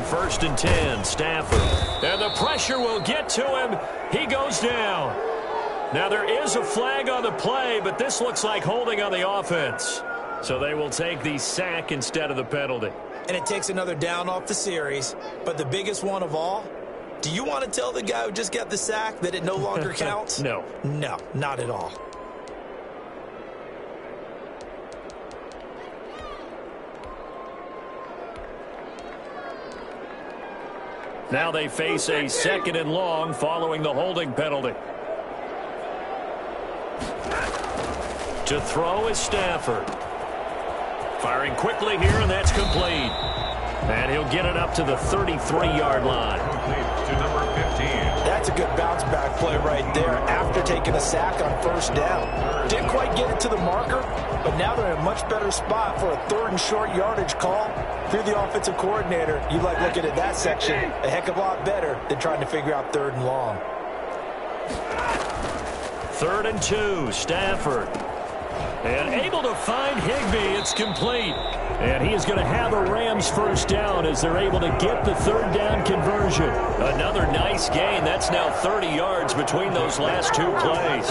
on 1st and 10. Stafford. And the pressure will get to him. He goes down. Now there is a flag on the play, but this looks like holding on the offense. So they will take the sack instead of the penalty. And it takes another down off the series. But the biggest one of all, do you want to tell the guy who just got the sack that it no longer counts? No. No, not at all. Now they face a 2nd and long following the holding penalty. To throw is Stafford. Firing quickly here, and that's complete. And he'll get it up to the 33-yard line. To number 15. That's a good bounce-back play right there after taking a sack on 1st down. Didn't quite get it to the marker, but now they're in a much better spot for a 3rd and short yardage call. If you're the offensive coordinator, you like looking at that section a heck of a lot better than trying to figure out 3rd and long. 3rd and 2, Stafford. And able to find Higbee. It's complete. And he is going to have a Rams 1st down as they're able to get the 3rd down conversion. Another nice gain. That's now 30 yards between those last 2 plays.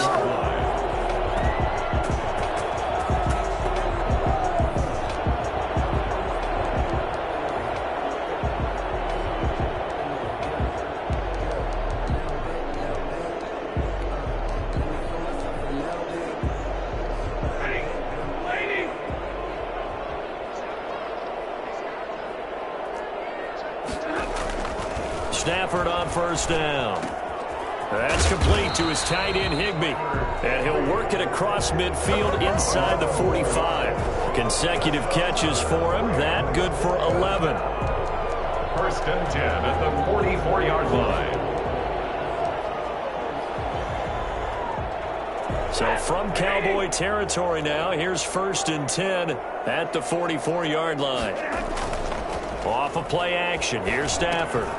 Stafford on 1st down. That's complete to his tight end, Higbee. And he'll work it across midfield inside the 45. Consecutive catches for him. That good for 11. 1st and 10 at the 44-yard line. So from Cowboy territory now, here's 1st and 10 at the 44-yard line. Off of play action, here's Stafford.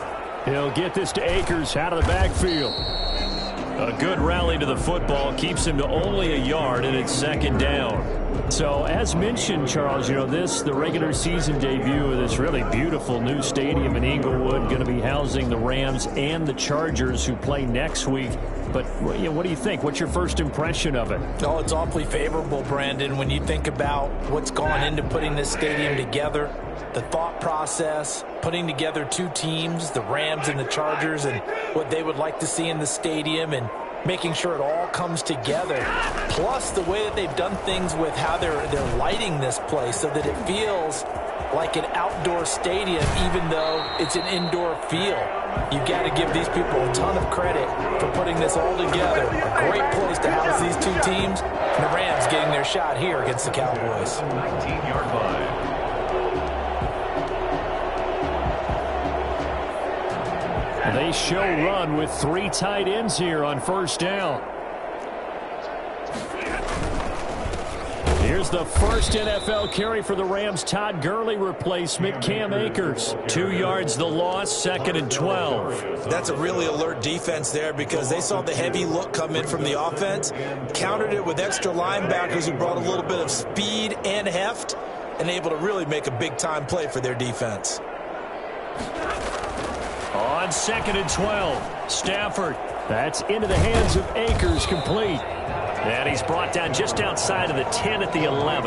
He'll get this to Akers out of the backfield. A good rally to the football keeps him to only a yard, and it's 2nd down. So, as mentioned, Charles, you know, the regular season debut of this really beautiful new stadium in Inglewood, going to be housing the Rams and the Chargers who play next week. But you know, what do you think? What's your first impression of it? Oh, it's awfully favorable, Brandon, when you think about what's gone into putting this stadium together. The thought process, putting together 2 teams, the Rams and the Chargers, and what they would like to see in the stadium, and making sure it all comes together. Plus, the way that they've done things with how they're lighting this place so that it feels like an outdoor stadium, even though it's an indoor feel. You've got to give these people a ton of credit for putting this all together. A great place to house these 2 teams. And the Rams getting their shot here against the Cowboys. 19-yard line. They show run with 3 tight ends here on 1st down. Here's the first NFL carry for the Rams. Todd Gurley replacement, Cam Akers. 2 yards the loss, 2nd and 12. That's a really alert defense there because they saw the heavy look come in from the offense, countered it with extra linebackers who brought a little bit of speed and heft, and able to really make a big-time play for their defense. On 2nd and 12, Stafford. That's into the hands of Akers, complete. And he's brought down just outside of the 10 at the 11.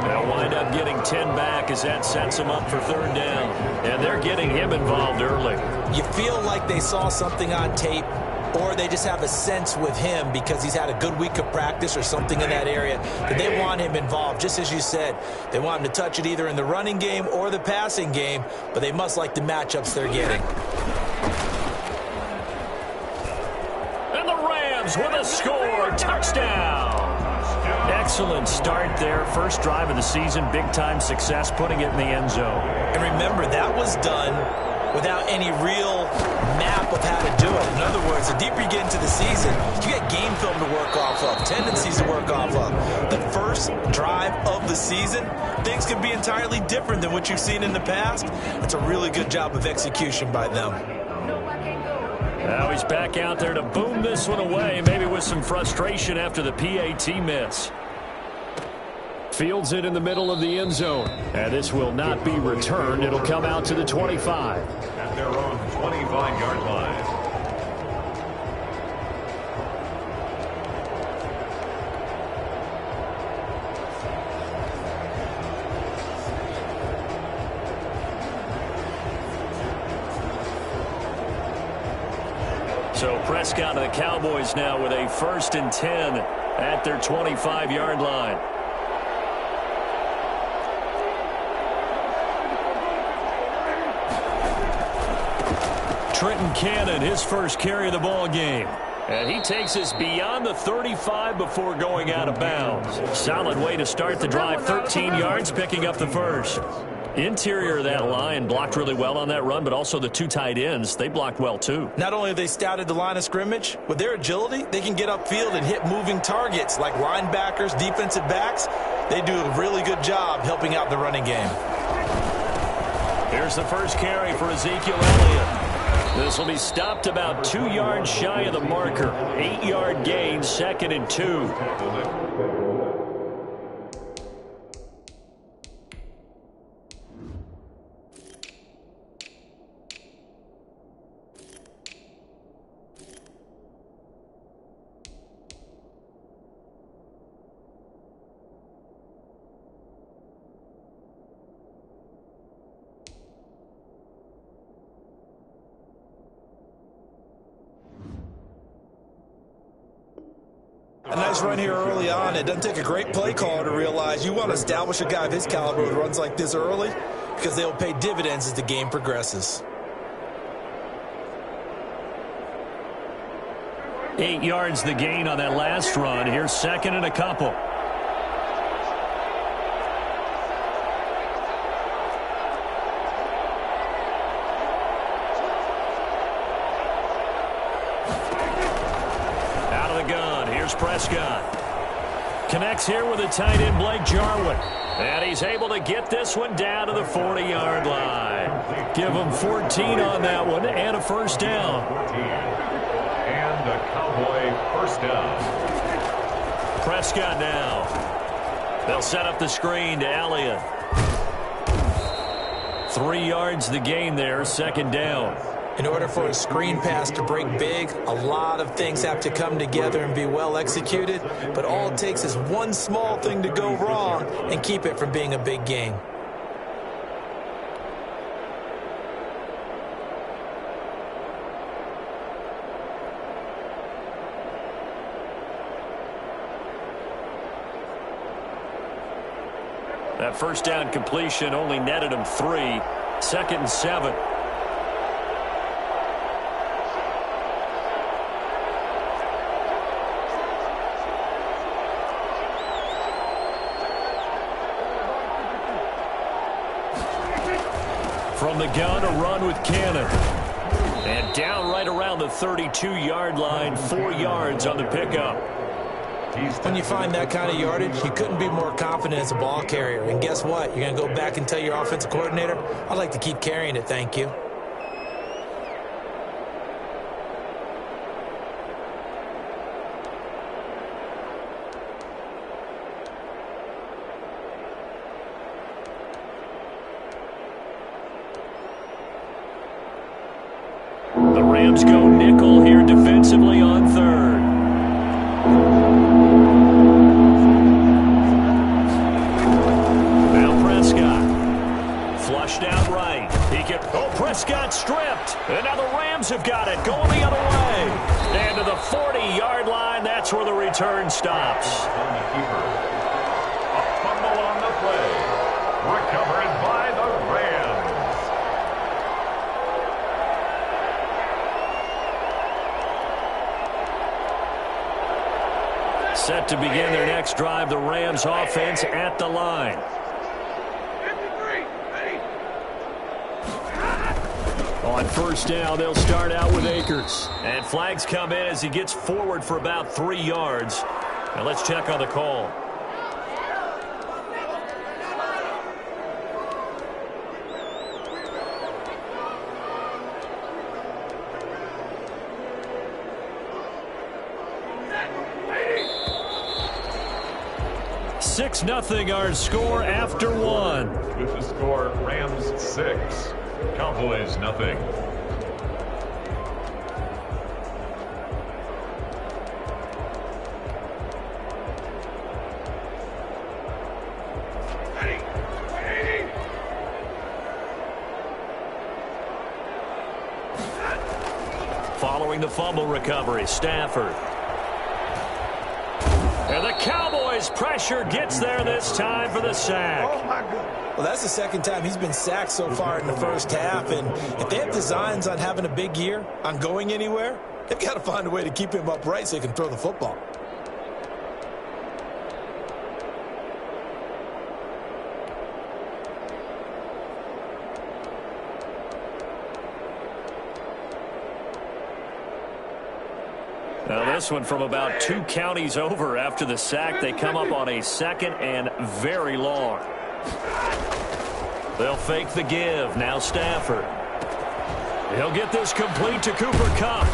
They'll wind up getting 10 back as that sets him up for 3rd down. And they're getting him involved early. You feel like they saw something on tape, or they just have a sense with him because he's had a good week of practice or something in that area that they want him involved. Just as you said, they want him to touch it either in the running game or the passing game, but they must like the matchups they're getting. And the Rams with a score, touchdown. Excellent start there. First drive of the season, big-time success, putting it in the end zone. And remember, that was done without any real map of how to do it. In other words, the deeper you get into the season, you get game film to work off of, tendencies to work off of. The first drive of the season, things can be entirely different than what you've seen in the past. It's a really good job of execution by them. Now he's back out there to boom this one away, maybe with some frustration after the PAT miss. Fields it in the middle of the end zone. And this will not be returned. It'll come out to the 25. At their own 25-yard line. So Prescott and the Cowboys now with a 1st and 10 at their 25-yard line. Trenton Cannon, his first carry of the ball game. And he takes us beyond the 35 before going out of bounds. Solid way to start the drive. 13 yards, picking up the first. Interior of that line blocked really well on that run, but also the 2 tight ends, they blocked well too. Not only have they scouted the line of scrimmage, with their agility, they can get upfield and hit moving targets like linebackers, defensive backs. They do a really good job helping out the running game. Here's the first carry for Ezekiel Elliott. This will be stopped about 2 yards shy of the marker. 8-yard gain, 2nd and 2. A nice run here early on. It doesn't take a great play caller to realize you want to establish a guy of his caliber who runs like this early because they'll pay dividends as the game progresses. 8 yards the gain on that last run. Here's 2nd and a couple. Prescott connects here with the tight end Blake Jarwin, and he's able to get this one down to the 40-yard line. Give him 14 on that one and a first down. And a Cowboy first down. Prescott now. They'll set up the screen to Elliott. 3 yards the gain there, 2nd down. In order for a screen pass to break big, a lot of things have to come together and be well executed, but all it takes is one small thing to go wrong and keep it from being a big gain. That first down completion only netted him 3. 2nd and 7. From the gun, a run with Cannon. And down right around the 32-yard line, 4 yards on the pickup. When you find that kind of yardage, you couldn't be more confident as a ball carrier. And guess what? You're going to go back and tell your offensive coordinator, I'd like to keep carrying it, thank you. The Rams go nickel here defensively on 3rd. Now Prescott. Flushed out right. He can. Oh, Prescott stripped. And now the Rams have got it. Going the other way. And to the 40-yard line, that's where the return stops. A fumble on the play. Recovered by the Rams. Set to begin their next drive, the Rams offense at the line. On first down, they'll start out with Akers. And flags come in as he gets forward for about 3 yards. Now let's check on the call. 6-0 our score after one. With the score, Rams 6, Cowboys nothing. Following the fumble recovery, Stafford. And the Cowboys' pressure gets there this time for the sack. Oh, my goodness. Well, that's the second time he's been sacked so far in the first half. And if they have designs on having a big year, on going anywhere, they've got to find a way to keep him upright so he can throw the football. Now this one from about 2 counties over after the sack. They come up on a 2nd and very long. They'll fake the give. Now Stafford. He'll get this complete to Cooper Kupp.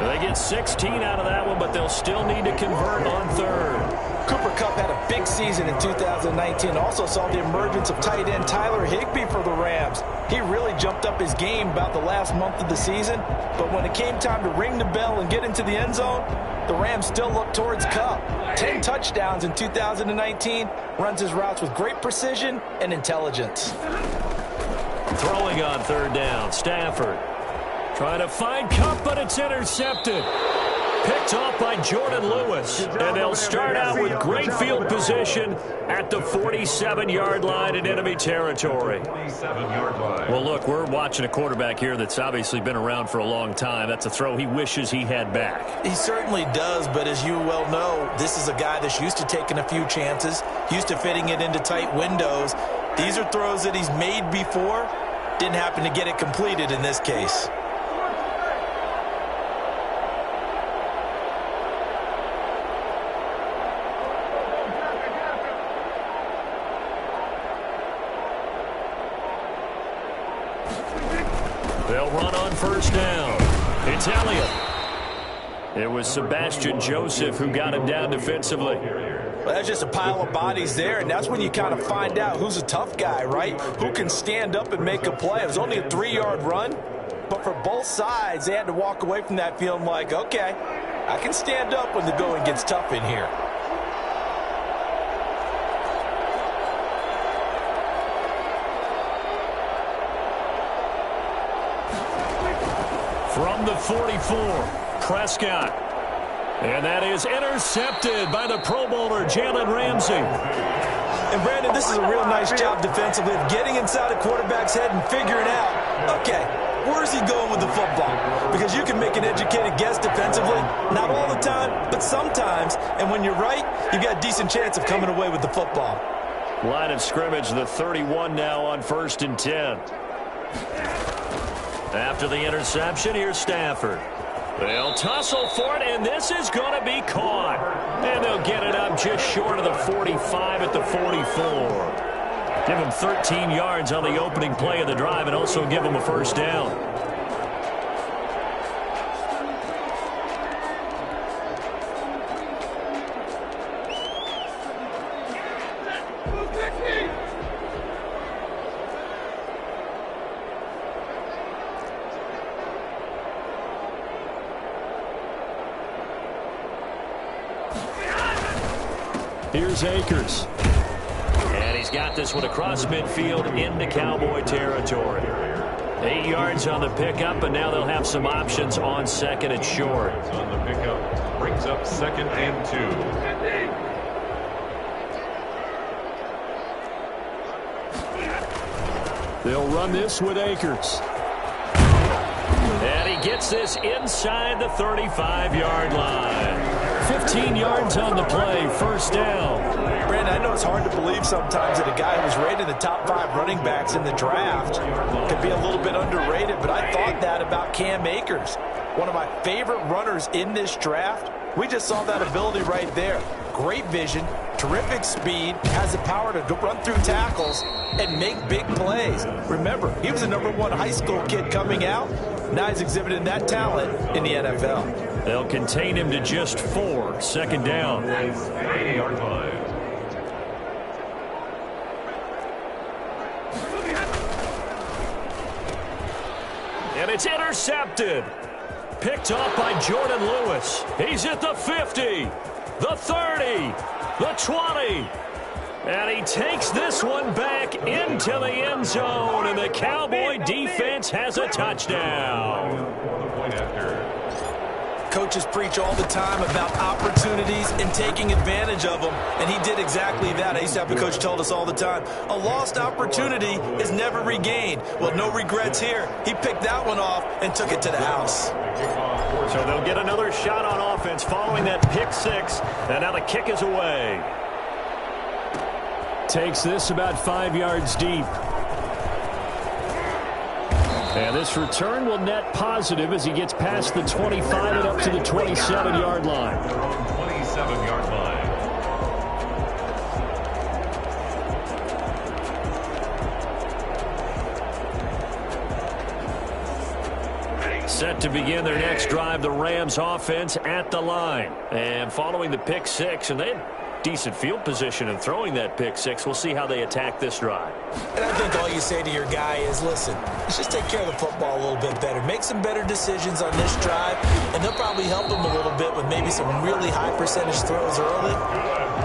They get 16 out of that one, but they'll still need to convert on 3rd. Cooper Kupp had a big season in 2019. Also saw the emergence of tight end Tyler Higbee for the Rams. He really jumped up his game about the last month of the season. But when it came time to ring the bell and get into the end zone, the Rams still looked towards Kupp. 10 touchdowns in 2019. Runs his routes with great precision and intelligence. Throwing on 3rd down, Stafford. Trying to find Kupp, but it's intercepted. Picked off by Jordan Lewis. And they'll start out with great field position at the 47-yard line in enemy territory. 47-yard line. Well, look, we're watching a quarterback here that's obviously been around for a long time. That's a throw he wishes he had back. He certainly does, but as you well know, this is a guy that's used to taking a few chances, used to fitting it into tight windows. These are throws that he's made before. Didn't happen to get it completed in this case. They'll run on 1st down. It's Elliott. It was Sebastian Joseph who got him down defensively. Well, that's just a pile of bodies there, and that's when you kind of find out who's a tough guy, right? Who can stand up and make a play. It was only a 3-yard run, but for both sides, they had to walk away from that feeling like, okay, I can stand up when the going gets tough in here. From the 44, Prescott. And that is intercepted by the Pro Bowler, Jalen Ramsey. And, Brandon, this is a real nice job defensively of getting inside a quarterback's head and figuring out, okay, where's he going with the football? Because you can make an educated guess defensively, not all the time, but sometimes. And when you're right, you've got a decent chance of coming away with the football. Line of scrimmage, the 31 now on 1st and 10. After the interception, here's Stafford. They'll tussle for it, and this is going to be caught. And they'll get it up just short of the 45 at the 44. Give them 13 yards on the opening play of the drive and also give them a 1st down. Here's Akers. And he's got this one across midfield into Cowboy territory. 8 yards on the pickup, and now they'll have some options on 2nd and short. On the pickup, brings up 2nd and 2. They'll run this with Akers. And he gets this inside the 35-yard line. 15 yards on the play, 1st down. Brandon, I know it's hard to believe sometimes that a guy who was rated in the top 5 running backs in the draft could be a little bit underrated, but I thought that about Cam Akers. One of my favorite runners in this draft. We just saw that ability right there. Great vision, terrific speed, has the power to run through tackles and make big plays. Remember, he was the #1 high school kid coming out. Now he's exhibiting that talent in the NFL. They'll contain him to just 4, 2nd down. 8-yard line. And it's intercepted. Picked off by Jordan Lewis. He's at the 50, the 30, the 20. And he takes this one back into the end zone, and the Cowboy defense has a touchdown. Coaches preach all the time about opportunities and taking advantage of them, and he did exactly that. I used to have a coach tell us all the time, a lost opportunity is never regained. Well, no regrets here. He picked that one off and took it to the house. So they'll get another shot on offense following that pick six, and now the kick is away. Takes this about 5 yards deep. And this return will net positive as he gets past the 25 and up to the 27-yard line. 27-yard line. Set to begin their next drive, the Rams offense at the line. And following the pick six, and they had decent field position in throwing that pick six. We'll see how they attack this drive. And I think all you say to your guy is, listen, let's just take care of the football a little bit better. Make some better decisions on this drive, and they'll probably help him a little bit with maybe some really high percentage throws early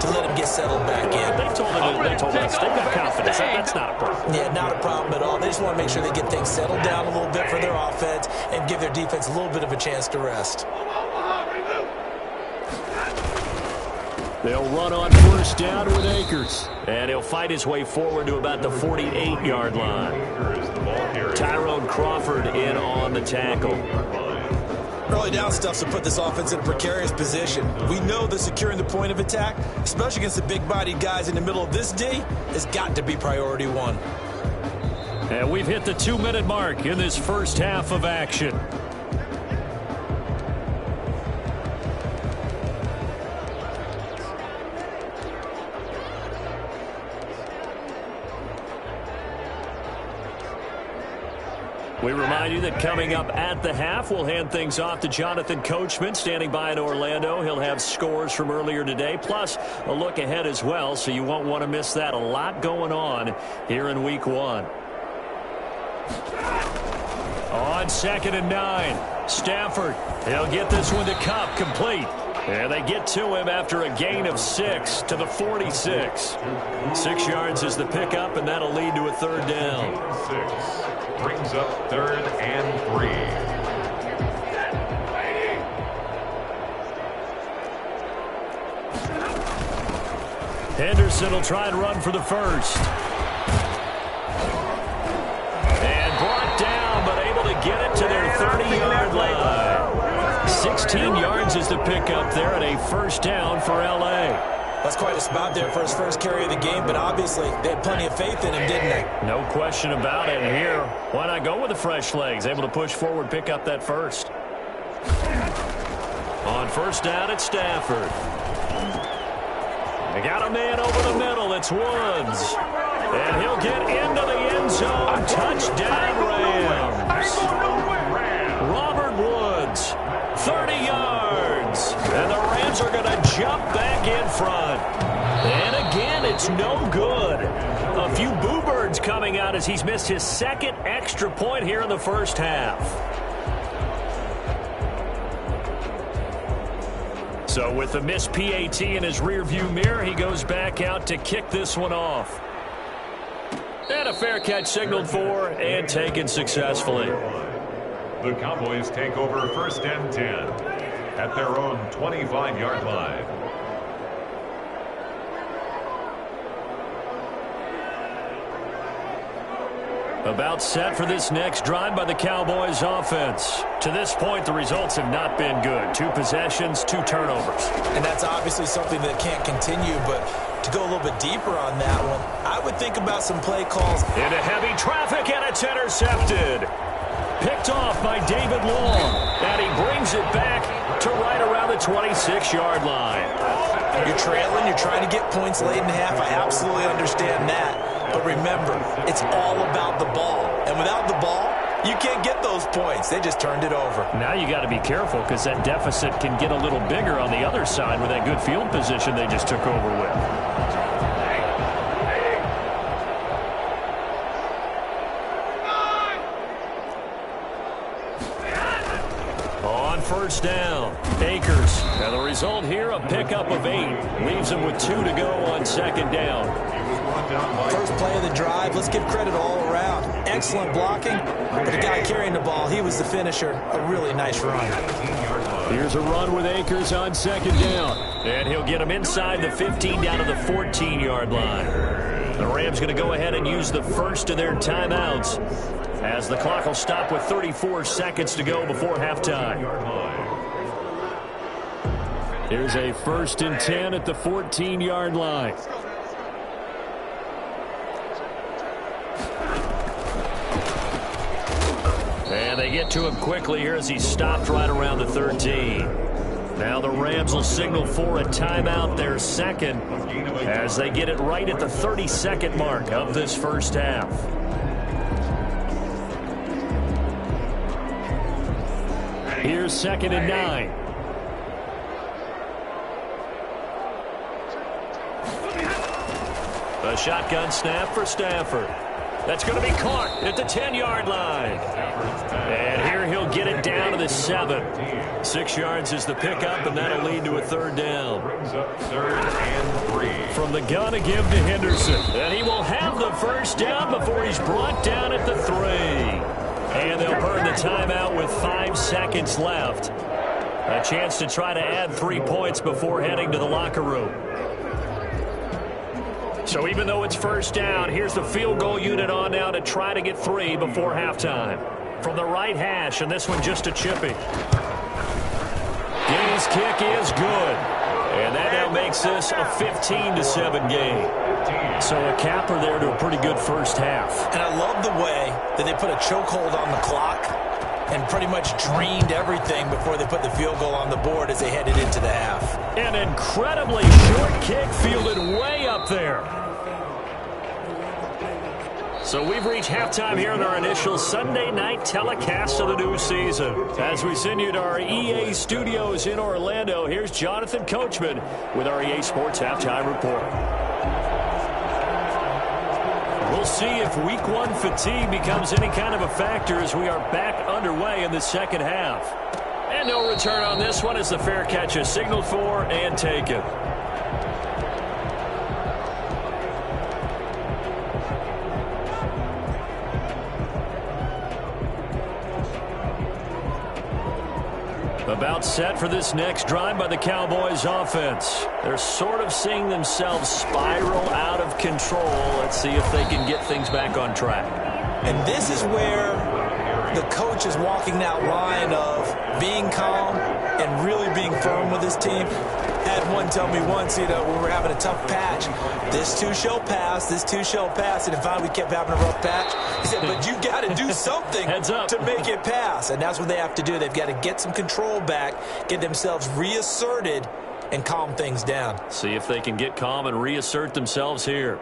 to let him get settled back in. They told us they've got confidence. That's not a problem. Yeah, not a problem at all. They just want to make sure they get things settled down a little bit for their offense and give their defense a little bit of a chance to rest. They'll run on first down with Akers. And he'll fight his way forward to about the 48-yard line. Tyrone Crawford in on the tackle. Early down stuff to put this offense in a precarious position. We know that securing the point of attack, especially against the big-bodied guys in the middle of this D, has got to be priority one. And we've hit the 2-minute mark in this first half of action. We remind you that coming up at the half, we'll hand things off to Jonathan Coachman, standing by in Orlando. He'll have scores from earlier today, plus a look ahead as well, so you won't want to miss that. A lot going on here in Week 1. On 2nd and 9, Stafford. He'll get this one to Kupp, complete. And they get to him after a gain of 6 to the 46. 6 yards is the pickup, and that'll lead to a third down. 6 brings up 3rd and 3. Henderson will try and run for the first. And brought down, but able to get it to their 30-yard line. 16 yards is the pickup there, and a first down for L.A. That's quite a spot there for his first carry of the game, but obviously they had plenty of faith in him, didn't they? No question about it. Here, why not go with the fresh legs? Able to push forward, pick up that first. On first down, it's Stafford. They got a man over the middle. It's Woods. And he'll get into the end zone. Touchdown, Rams. Robert Woods, 30 yards. And the Rams are going to jump back in front. And again, it's no good. A few boo birds coming out as he's missed his second extra point here in the first half. So with the missed PAT in his rearview mirror, he goes back out to kick this one off. And a fair catch signaled for and taken successfully. The Cowboys take over 1st and 10 at their own 25-yard line. About set for this next drive by the Cowboys offense. To this point, the results have not been good. 2 possessions, 2 turnovers. And that's obviously something that can't continue, but to go a little bit deeper on that one, I would think about some play calls. Into heavy traffic, and it's intercepted. Picked off by David Long, and he brings it back to right around the 26-yard line. You're trailing, you're trying to get points late in half. I absolutely understand that. But remember, it's all about the ball. And without the ball, you can't get those points. They just turned it over. Now you got to be careful because that deficit can get a little bigger on the other side with that good field position they just took over with. on first down. Akers. And the result here, a pickup of 8. Leaves him with 2 to go on second down. First play of the drive. Let's give credit all around. Excellent blocking. But the guy carrying the ball, he was the finisher. A really nice run. Here's a run with Akers on second down. And he'll get him inside the 15 down to the 14-yard line. The Rams going to go ahead and use the first of their timeouts as the clock will stop with 34 seconds to go before halftime. Here's a 1st and 10 at the 14-yard line. And they get to him quickly here as he stopped right around the 13. Now the Rams will signal for a timeout, their second, as they get it right at the 30-second mark of this first half. Here's 2nd and 9. A shotgun snap for Stafford. That's going to be caught at the 10-yard line. And here he'll get it down to the 7. 6 yards is the pickup, and that'll lead to a 3rd down. From the gun to give to Henderson. And he will have the first down before he's brought down at the 3. And they'll burn the timeout with 5 seconds left. A chance to try to add 3 points before heading to the locker room. So even though it's first down, here's the field goal unit on now to try to get 3 before halftime. From the right hash, and this one just a chippy. Gay's kick is good. And that now makes this a 15-7 game. So a capper there to a pretty good first half. And I love the way that they put a chokehold on the clock and pretty much drained everything before they put the field goal on the board as they headed into the half. An incredibly short kick fielded way up there. So we've reached halftime here in our initial Sunday night telecast of the new season. As we send you to our EA studios in Orlando, here's Jonathan Coachman with our EA Sports Halftime Report. We'll see if Week 1 fatigue becomes any kind of a factor as we are back underway in the second half. And no return on this one as the fair catch is signaled for and taken. About set for this next drive by the Cowboys offense. They're sort of seeing themselves spiral out of control. Let's see if they can get things back on track. And this is where the coach is walking that line of being calm and really being firm with his team. Had one tell me once, when we were having a tough patch, this too shall pass, this too shall pass. And finally we kept having a rough patch. He said, but you got to do something to make it pass. And that's what they have to do. They've got to get some control back, get themselves reasserted, and calm things down. See if they can get calm and reassert themselves here.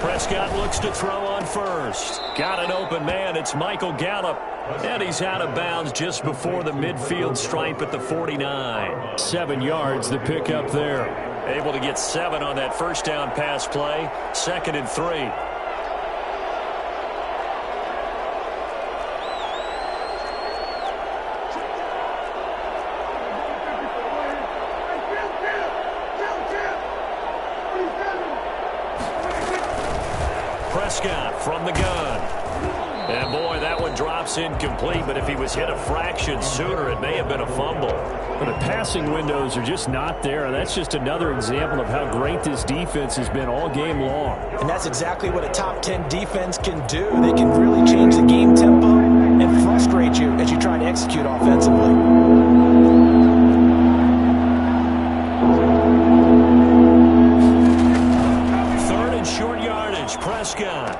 Prescott looks to throw on first. Got an open man. It's Michael Gallup. And he's out of bounds just before the midfield stripe at the 49. 7 yards, the pickup there. Able to get 7 on that first down pass play. 2nd and 3. Prescott from the gun. And boy, that one drops incomplete, but if he was hit a fraction sooner, it may have been a fumble. But the passing windows are just not there, and that's just another example of how great this defense has been all game long. And that's exactly what a top 10 defense can do. They can really change the game tempo and frustrate you as you try to execute offensively. Prescott.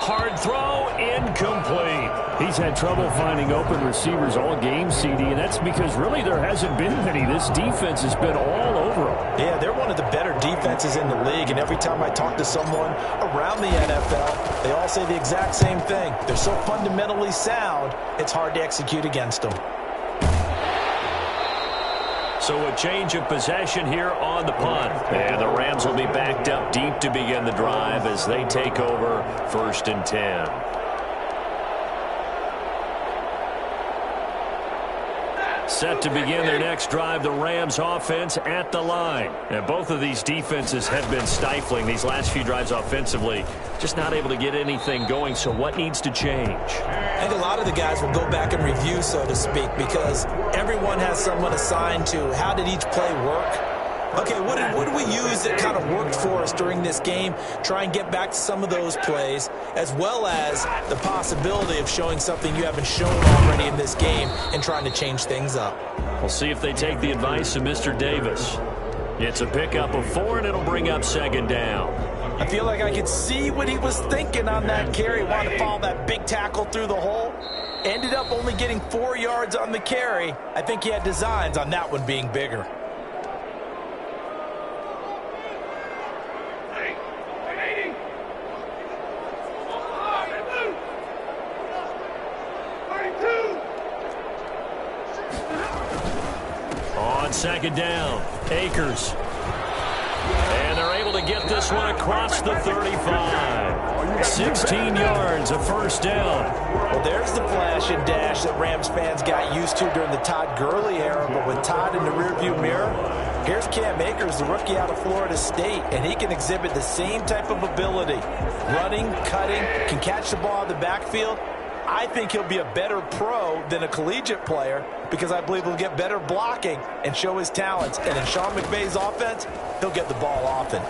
Hard throw, incomplete. He's had trouble finding open receivers all game, CD, and that's because really there hasn't been many. This defense has been all over them. Yeah, they're one of the better defenses in the league, and every time I talk to someone around the NFL, they all say the exact same thing. They're so fundamentally sound, it's hard to execute against them. So a change of possession here on the punt. And the Rams will be backed up deep to begin the drive as they take over 1st and 10. Set to begin their next drive, the Rams offense at the line. And both of these defenses have been stifling these last few drives offensively. Just not able to get anything going, so what needs to change? I think a lot of the guys will go back and review, so to speak, because everyone has someone assigned to how did each play work. Okay, what did we use that kind of worked for us during this game? Try and get back to some of those plays, as well as the possibility of showing something you haven't shown already in this game and trying to change things up. We'll see if they take the advice of Mr. Davis. It's a pickup of 4, and it'll bring up 2nd down. I feel like I could see what he was thinking on that carry. Wanted to follow that big tackle through the hole. Ended up only getting 4 yards on the carry. I think he had designs on that one being bigger. On 2nd down, Akers. And they're able to get this one across the 35. 16 yards, a 1st down. Well, there's the flash and dash that Rams fans got used to during the Todd Gurley era, but with Todd in the rearview mirror, here's Cam Akers, the rookie out of Florida State, and he can exhibit the same type of ability. Running, cutting, can catch the ball in the backfield. I think he'll be a better pro than a collegiate player because I believe he'll get better blocking and show his talents. And in Sean McVay's offense, he'll get the ball often.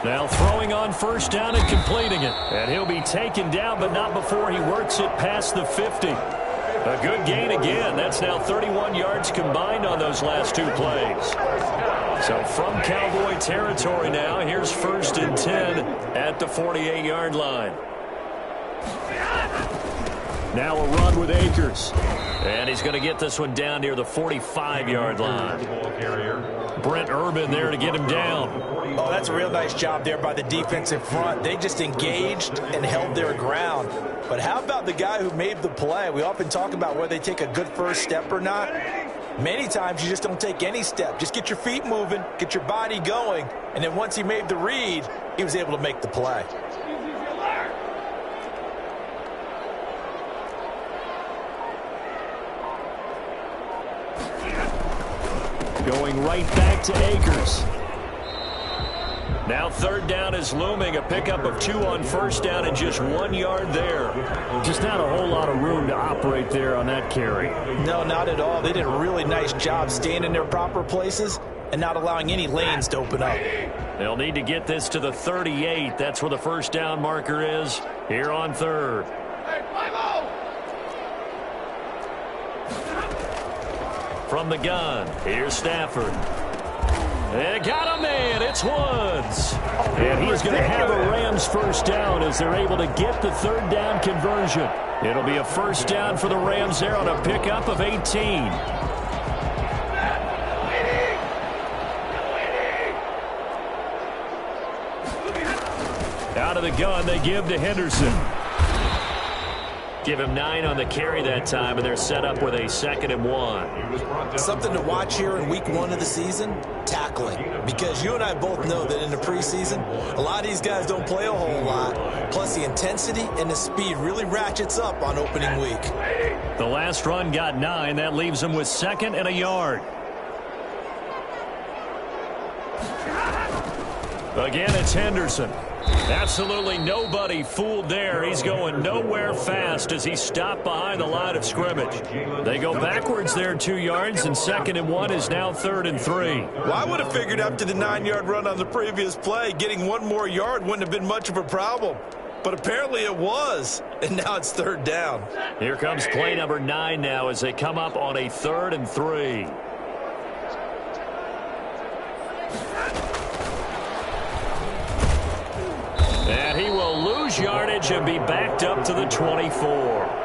Now throwing on 1st down and completing it. And he'll be taken down, but not before he works it past the 50. A good gain again. That's now 31 yards combined on those last 2 plays. So from Cowboy territory now, here's 1st and 10 at the 48-yard line. Now a run with Akers. And he's going to get this one down near the 45-yard line. Brent Urban there to get him down. Oh, that's a real nice job there by the defensive front. They just engaged and held their ground. But how about the guy who made the play? We often talk about whether they take a good first step or not. Many times you just don't take any step. Just get your feet moving, get your body going, and then once he made the read, he was able to make the play. Going right back to Akers. Now 3rd down is looming. A pickup of 2 on 1st down and just 1 yard there. Just not a whole lot of room to operate there on that carry. No, not at all. They did a really nice job staying in their proper places and not allowing any lanes to open up. They'll need to get this to the 38. That's where the 1st down marker is here on 3rd. From the gun, here's Stafford. And got a man, it's Woods. And he's going to have a Rams 1st down as they're able to get the 3rd down conversion. It'll be a 1st down for the Rams there on a pickup of 18. Out of the gun, they give to Henderson. Give him 9 on the carry that time, and they're set up with a 2nd and 1. Something to watch here in week 1 of the season, tackling. Because you and I both know that in the preseason, a lot of these guys don't play a whole lot. Plus, the intensity and the speed really ratchets up on opening week. The last run got 9. That leaves them with 2nd and a yard. Again, it's Henderson. Absolutely nobody fooled there. He's going nowhere fast as he stopped behind the line of scrimmage. They go backwards there 2 yards, and 2nd and 1 is now 3rd and 3. Well, I would have figured after the 9-yard run on the previous play, getting 1 more yard wouldn't have been much of a problem. But apparently it was, and now it's 3rd down. Here comes play number 9 now as they come up on a 3rd and 3. And he will lose lose yardage and be backed up to the 24.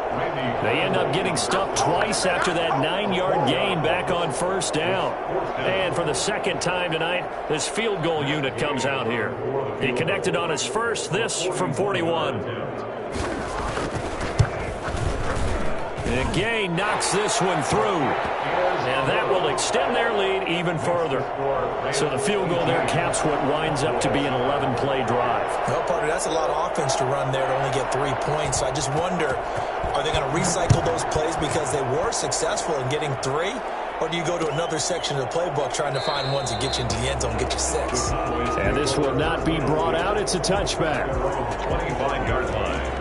They end up getting stuffed twice after that 9-yard gain back on first down. And for the second time tonight, this field goal unit comes out here. He connected on his first, this from 41. And Gay knocks this one through. And that will extend their lead even further. So the field goal there caps what winds up to be an 11-play drive. Well, partner, that's a lot of offense to run there to only get 3 points. So I just wonder, are they going to recycle those plays because they were successful in getting 3? Or do you go to another section of the playbook trying to find ones that get you into the end zone and get you 6? And this will not be brought out. It's a touchback. 25-yard line.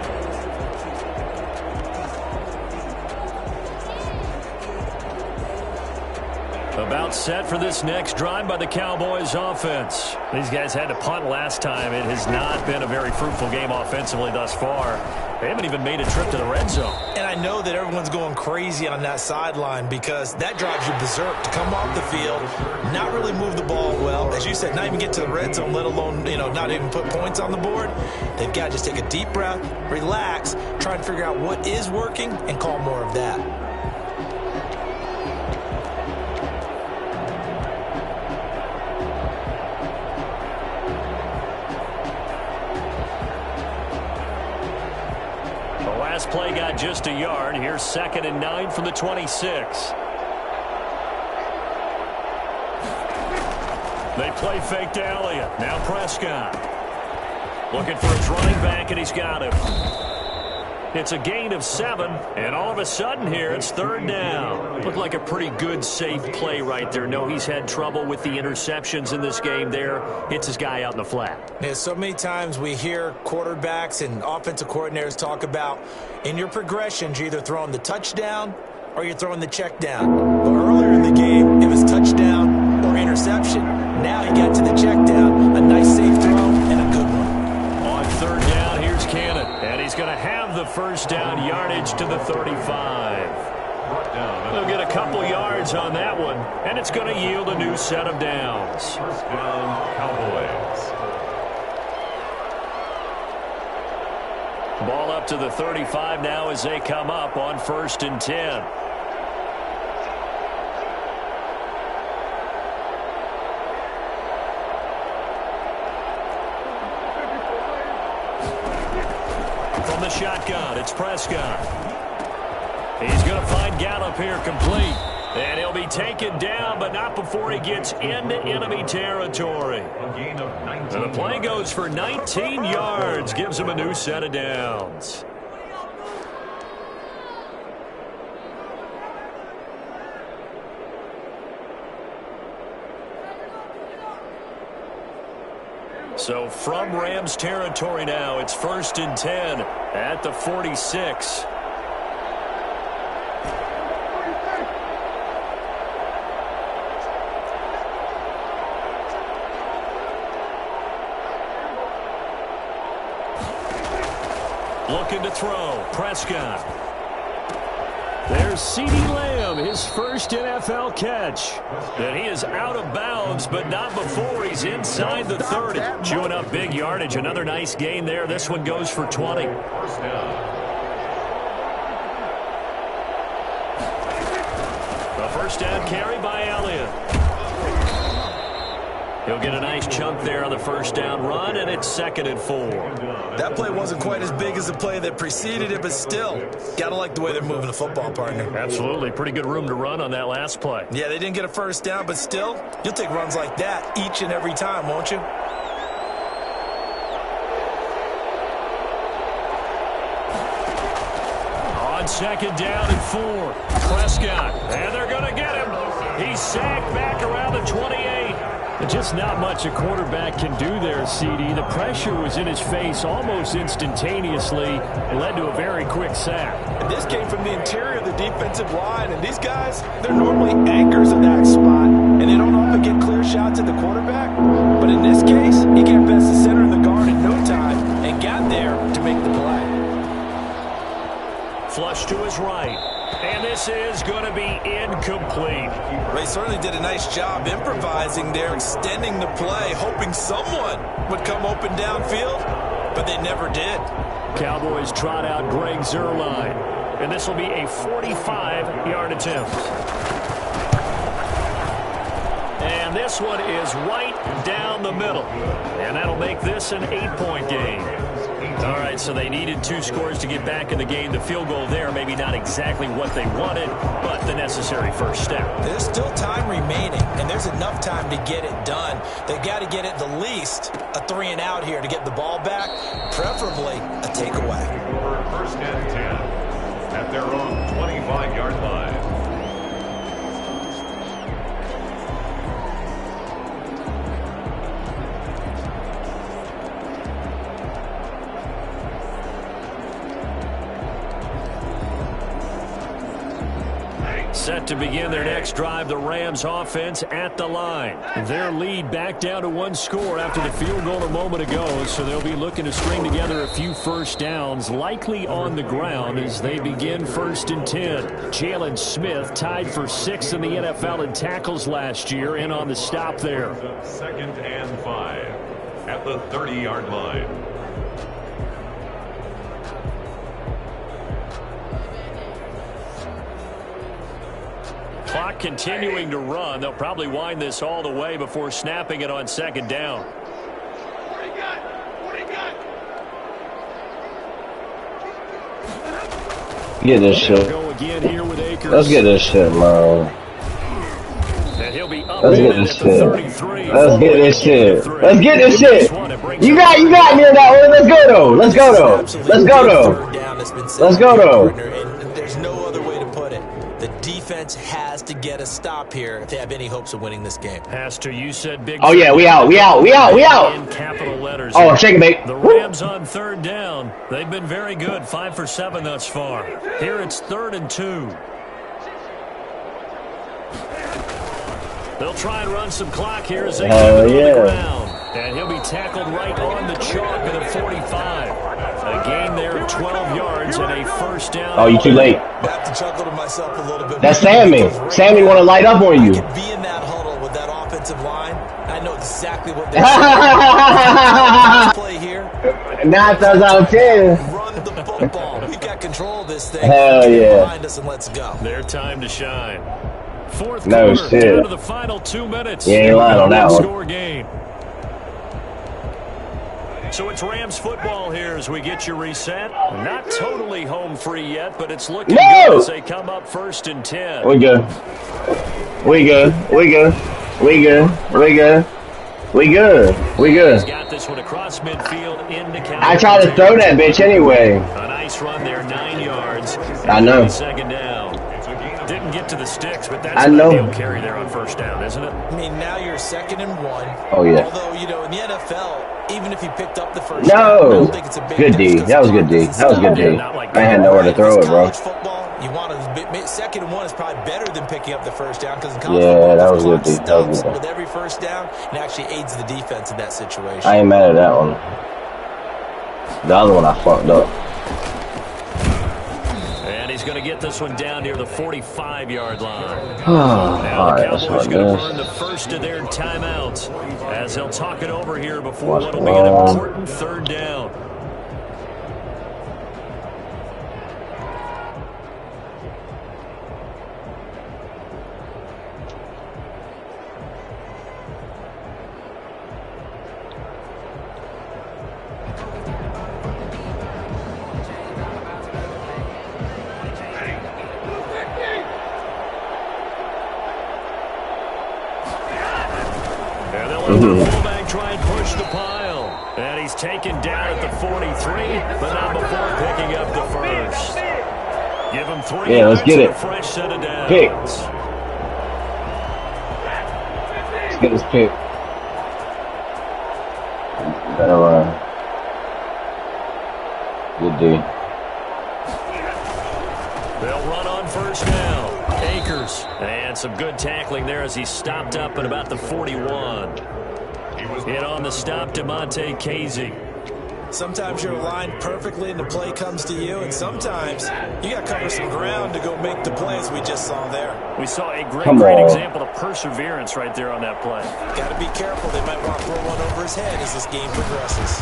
About set for this next drive by the Cowboys offense. These guys had to punt last time. It has not been a very fruitful game offensively thus far. They haven't even made a trip to the red zone. And I know that everyone's going crazy on that sideline because that drives you berserk to come off the field, not really move the ball well. As you said, not even get to the red zone, let alone, not even put points on the board. They've got to just take a deep breath, relax, try and figure out what is working and call more of that. Last play got just a yard. Here's 2nd and 9 from the 26. They play fake to Elliott. Now Prescott. Looking for his running back, and he's got him. It's a gain of 7, and all of a sudden here, it's 3rd down. Looked like a pretty good, safe play right there. No, he's had trouble with the interceptions in this game there. Hits his guy out in the flat. Yeah, so many times we hear quarterbacks and offensive coordinators talk about in your progressions, you're either throwing the touchdown or you're throwing the check down. But earlier in the game, it was touchdown or interception. Now he got to the check down. A nice safe throw and a good one. On 3rd down, here's Cannon. And he's going to have the first down yardage to the 35. They'll get a couple yards on that one, and it's going to yield a new set of downs. First down, Cowboys. Ball up to the 35 now as they come up on 1st and 10. From the shotgun, it's Prescott. He's going to find Gallup here complete. And he'll be taken down, but not before he gets into enemy territory. A gain of 19. And the play goes for 19 yards. Gives him a new set of downs. So from Rams territory now, it's 1st and 10 at the 46. Looking to throw. Prescott. There's CeeDee Lamb, his first NFL catch. And he is out of bounds, but not before he's inside the 30. Chewing up big yardage. Another nice gain there. This one goes for 20. First down. A first down carry by Elliott. He'll get a nice chunk there on the first down run, and it's 2nd and 4. That play wasn't quite as big as the play that preceded it, but still, got to like the way they're moving the football, partner. Absolutely. Pretty good room to run on that last play. Yeah, they didn't get a first down, but still, you'll take runs like that each and every time, won't you? On 2nd down and 4, Prescott, and they're going to get him. He's sacked back around the 28. Just not much a quarterback can do there, CD. The pressure was in his face almost instantaneously and led to a very quick sack. And this came from the interior of the defensive line, and these guys, they're normally anchors in that spot, and they don't often get clear shots at the quarterback. But in this case, he got past the center of the guard in no time and got there to make the play. Flush to his right. And this is going to be incomplete. They certainly did a nice job improvising there, extending the play, hoping someone would come open downfield, but they never did. Cowboys trot out Greg Zuerlein. And this will be a 45-yard attempt. And this one is right down the middle. And that'll make this an 8-point game. All right, so they needed 2 scores to get back in the game. The field goal there, maybe not exactly what they wanted, but the necessary first step. There's still time remaining, and there's enough time to get it done. They've got to get it the least a 3-and-out here to get the ball back, preferably a takeaway. For first and 10 at their own 25-yard line. Set to begin their next drive, the Rams offense at the line. Their lead back down to 1 score after the field goal a moment ago, so they'll be looking to string together a few first downs, likely on the ground as they begin first and 10. Jalen Smith tied for 6th in the NFL in tackles last year, and on the stop there. Second and 5 at the 30-yard line. Clock continuing to run. They'll probably wind this all the way before snapping it on second down. What do you got? What do you got? Get this shit. Go again here with Akers. Let's get this shit, man. And he'll be up Let's get at this the shit. 33. Let's get this shit. Let's get this shit. You got near that one. Let's go though. Let's go though. Let's go though. Let's go though. There's no other way to put it. The defense has to get a stop here if they have any hopes of winning this game. Pastor, you said big. Oh yeah, we out. In capital letters. Oh, shake it, mate. The Rams on third down. They've been very good, 5 for 7 thus far. Here it's 3rd and 2. They'll try and run some clock here as they keep it on the ground. And he'll be tackled right on the chalk at the 45. A gain there of 12 yards and a first down. Oh, you too late. Got to chuckle to myself a little bit. That's Sammy. Sammy want to light up on you. I could be in that huddle with that offensive line. I know exactly what they're play here. 9 times out of 10. Run the football. We've got control of this thing. Hell Get yeah. behind us and let's go. Their time to shine. Fourth No quarter, shit. down to the final 2 minutes. You ain't lying on that one. Score game. So it's Rams football here as we get you reset. Not totally home free yet, but it's looking good as they come up 1st and 10. We good. We good. We good. We good. We good. We good. We good. He's got this one across midfield into counter. I tried to throw that bitch anyway. A nice run there, 9 yards. I know. Second down. Didn't get to the sticks, but that's I an know. ideal carry there on first down, isn't it? I mean, now you're 2nd and 1. Oh, yeah. Although, you know, in the NFL, even if you picked up the first down, I No. don't think it's a big Good D. difference That was good D. That was good D. I had nowhere to throw it, bro. College football, you want to 2nd and 1 is probably better than picking up the first down because in college Yeah, football, that the was clock good D. That was stops good. with every first down and actually aids the defense in that situation. I ain't mad at that one. The other one I fucked up. And he's going to get this one down near the 45-yard line. All Now the right, that's Cowboys what going to it burn the is. first of their timeouts as they'll talk it over here before What's what will be an wrong? important 3rd down. Fullback try and push the pile. And he's taken down at the 43, but not before picking up the first. Give him 3 Yeah, let's get yards and it. a fresh set of downs. Pick. Let's get this pick. Better run. Good D. They'll run on first down. Akers. And some good tackling there as he stopped up at about the 41. In on the stop, DeMonte Casey. Sometimes you're aligned perfectly and the play comes to you, and sometimes you got to cover some ground to go make the plays we just saw there. We saw a great Come on. example of perseverance right there on that play. Got to be careful. They might want to throw one over his head as this game progresses.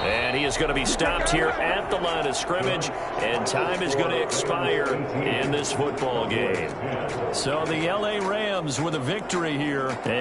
And he is going to be stopped here at the line of scrimmage, and time is going to expire in this football game. So the L.A. Rams with a victory here.